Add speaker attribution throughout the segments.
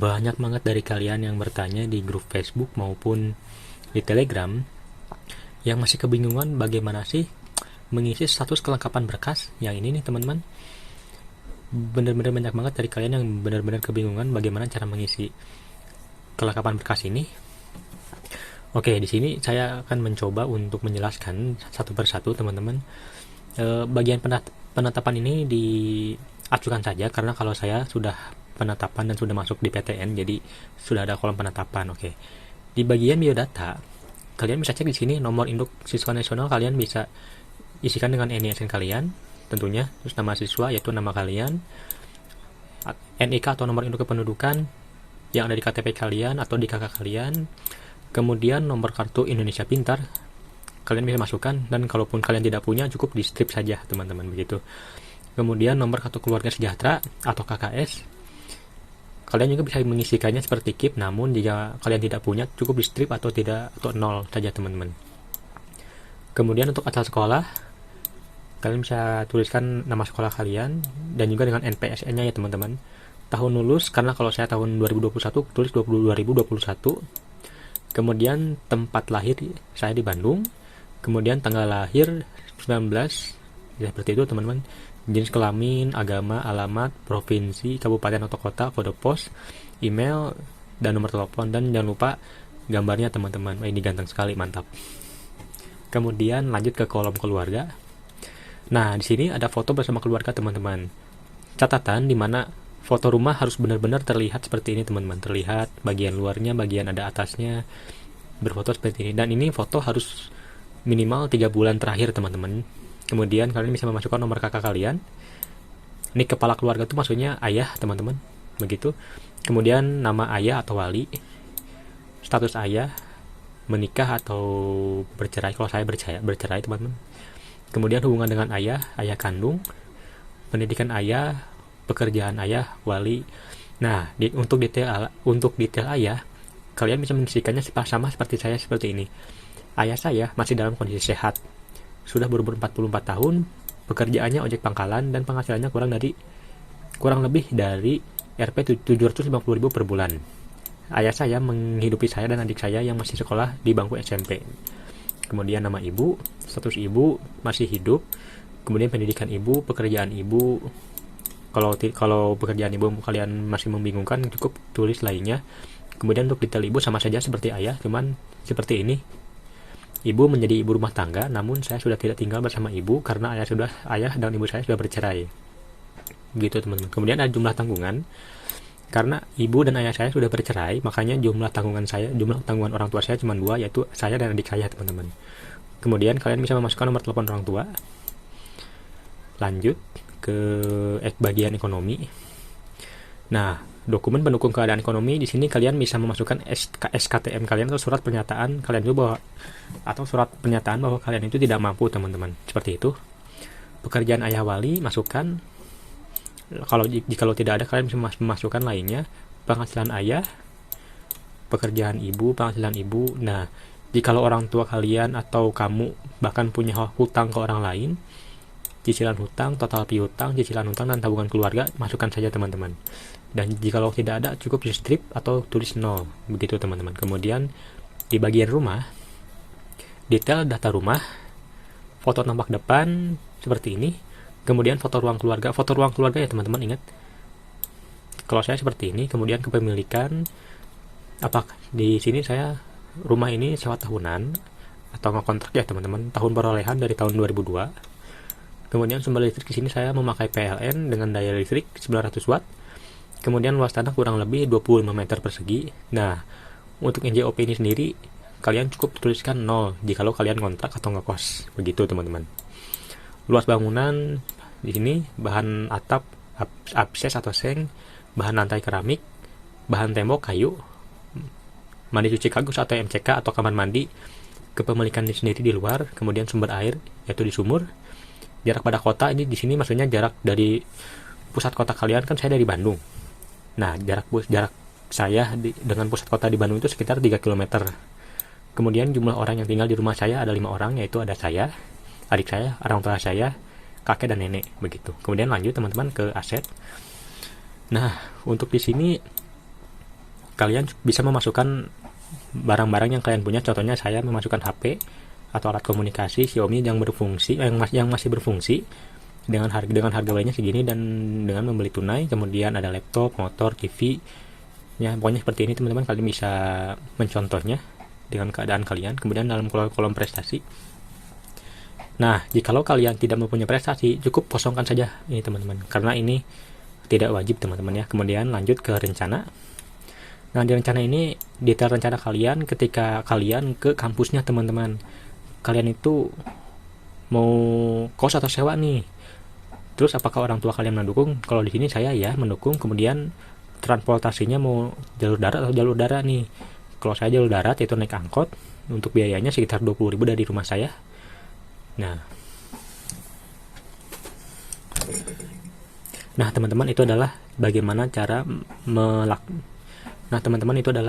Speaker 1: Banyak banget dari kalian yang bertanya di grup Facebook maupun di Telegram yang masih kebingungan bagaimana sih mengisi status kelengkapan berkas yang ini nih teman-teman. Bener-bener banyak banget dari kalian yang benar-benar kebingungan bagaimana cara mengisi kelengkapan berkas ini. Oke, di sini saya akan mencoba untuk menjelaskan satu persatu teman-teman. Bagian penetapan ini diajukan saja karena kalau saya sudah penetapan dan sudah masuk di PTN, jadi sudah ada kolom penetapan. Oke, di bagian biodata kalian bisa cek di sini nomor induk siswa nasional, kalian bisa isikan dengan NISN kalian tentunya, terus nama siswa yaitu nama kalian, NIK atau nomor induk kependudukan yang ada di KTP kalian atau di KK kalian, kemudian nomor kartu Indonesia Pintar kalian bisa masukkan, dan kalaupun kalian tidak punya cukup di strip saja teman-teman begitu. Kemudian nomor kartu keluarga sejahtera atau KKS kalian juga bisa mengisikannya seperti KIP, namun jika kalian tidak punya cukup di strip atau tidak atau 0 saja teman-teman. Kemudian untuk asal sekolah kalian bisa tuliskan nama sekolah kalian dan juga dengan NPSN-nya ya teman-teman. Tahun lulus, karena kalau saya tahun 2021 tulis 2021. Kemudian tempat lahir saya di Bandung. Kemudian tanggal lahir 19, ya seperti itu teman-teman. Jenis kelamin, agama, alamat, provinsi, kabupaten atau kota, kode pos, email, dan nomor telepon. Dan jangan lupa gambarnya teman-teman. Ini ganteng sekali, mantap. Kemudian lanjut ke kolom keluarga. Nah, di sini ada foto bersama keluarga teman-teman. Catatan di mana foto rumah harus benar-benar terlihat seperti ini teman-teman. Terlihat bagian luarnya, bagian ada atasnya, berfoto seperti ini. Dan ini foto harus minimal 3 bulan terakhir teman-teman. Kemudian kalian bisa memasukkan nomor kakak kalian. Ini kepala keluarga itu maksudnya ayah teman-teman, begitu. Kemudian nama ayah atau wali, status ayah, menikah atau bercerai. Kalau saya bercerai teman-teman. Kemudian hubungan dengan ayah kandung, pendidikan ayah, pekerjaan ayah, wali. Nah, untuk detail ayah, kalian bisa mengisikannya sama seperti saya seperti ini. Ayah saya masih dalam kondisi sehat, sudah berumur 44 tahun, pekerjaannya ojek pangkalan dan penghasilannya kurang lebih dari Rp 750.000 per bulan. Ayah saya menghidupi saya dan adik saya yang masih sekolah di bangku SMP. Kemudian nama ibu, status ibu masih hidup, kemudian pendidikan ibu, pekerjaan ibu. Kalau pekerjaan ibu kalian masih membingungkan, cukup tulis lainnya. Kemudian untuk detail ibu sama saja seperti ayah, cuman seperti ini. Ibu menjadi ibu rumah tangga, namun saya sudah tidak tinggal bersama ibu karena ayah dan ibu saya sudah bercerai. Begitu teman-teman. Kemudian ada jumlah tanggungan. Karena ibu dan ayah saya sudah bercerai, makanya jumlah tanggungan orang tua saya cuma 2, yaitu saya dan adik saya teman-teman. Kemudian kalian bisa memasukkan nomor telepon orang tua. Lanjut ke bagian ekonomi. Nah, dokumen pendukung keadaan ekonomi di sini kalian bisa memasukkan SKTM kalian atau surat pernyataan kalian itu surat pernyataan bahwa kalian itu tidak mampu teman-teman. Seperti itu. Pekerjaan ayah wali masukkan. Kalau tidak ada kalian bisa memasukkan lainnya. Penghasilan ayah, pekerjaan ibu, penghasilan ibu. Nah, jika orang tua kalian atau kamu bahkan punya hutang ke orang lain, cicilan hutang, total piutang, cicilan hutang dan tabungan keluarga, masukkan saja teman-teman. Dan jika tidak ada, cukup di strip atau tulis 0, begitu teman-teman. Kemudian di bagian rumah, detail data rumah, foto tampak depan seperti ini. Kemudian foto ruang keluarga ya teman-teman, ingat. Kalau saya seperti ini. Kemudian kepemilikan, di sini saya rumah ini sewa tahunan atau ngontrak ya teman-teman. Tahun perolehan dari tahun 2002. Kemudian sumber listrik di sini saya memakai PLN dengan daya listrik 900 watt. Kemudian luas tanah kurang lebih 25 meter persegi. Nah, untuk NJOP ini sendiri kalian cukup tuliskan 0 jika kalian kontrak atau ngekos. Begitu teman-teman. Luas bangunan di sini bahan atap apses atau seng, bahan lantai keramik, bahan tembok kayu, mandi cuci kagus atau MCK atau kamar mandi, kepemilikan sendiri di luar, kemudian sumber air yaitu di sumur. Jarak pada kota ini di sini maksudnya jarak dari pusat kota kalian, kan saya dari Bandung. Nah, jarak saya dengan pusat kota di Bandung itu sekitar 3 km. Kemudian jumlah orang yang tinggal di rumah saya ada 5 orang, yaitu ada saya, adik saya, orang tua saya, kakek dan nenek, begitu. Kemudian lanjut teman-teman ke aset. Nah, untuk di sini kalian bisa memasukkan barang-barang yang kalian punya. Contohnya saya memasukkan HP atau alat komunikasi Xiaomi yang berfungsi, yang masih berfungsi dengan harga lainnya segini, dan dengan membeli tunai. Kemudian ada laptop, motor, TV, ya pokoknya seperti ini teman-teman. Kalian bisa mencontohnya dengan keadaan kalian. Kemudian dalam kolom prestasi, nah jikalau kalian tidak mempunyai prestasi, cukup kosongkan saja ini teman-teman, karena ini tidak wajib teman-teman ya. Kemudian lanjut ke rencana. Nah di rencana ini detail rencana kalian ketika kalian ke kampusnya teman-teman. Kalian itu mau kos atau sewa nih, terus apakah orang tua kalian mendukung? Kalau di sini saya ya mendukung. Kemudian transportasinya mau jalur darat atau jalur udara nih. Kalau saya jalur darat itu naik angkot, untuk biayanya sekitar 20.000 dari rumah saya. Nah teman-teman, itu adalah bagaimana cara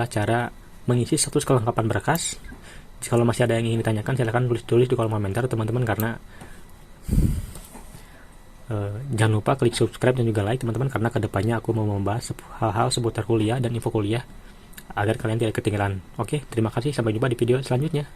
Speaker 1: cara mengisi status kelengkapan berkas. Kalau masih ada yang ingin ditanyakan, silahkan tulis di kolom komentar teman-teman, karena jangan lupa klik subscribe dan juga like teman-teman, karena kedepannya aku mau membahas hal-hal seputar kuliah dan info kuliah agar kalian tidak ketinggalan. Oke, terima kasih, sampai jumpa di video selanjutnya.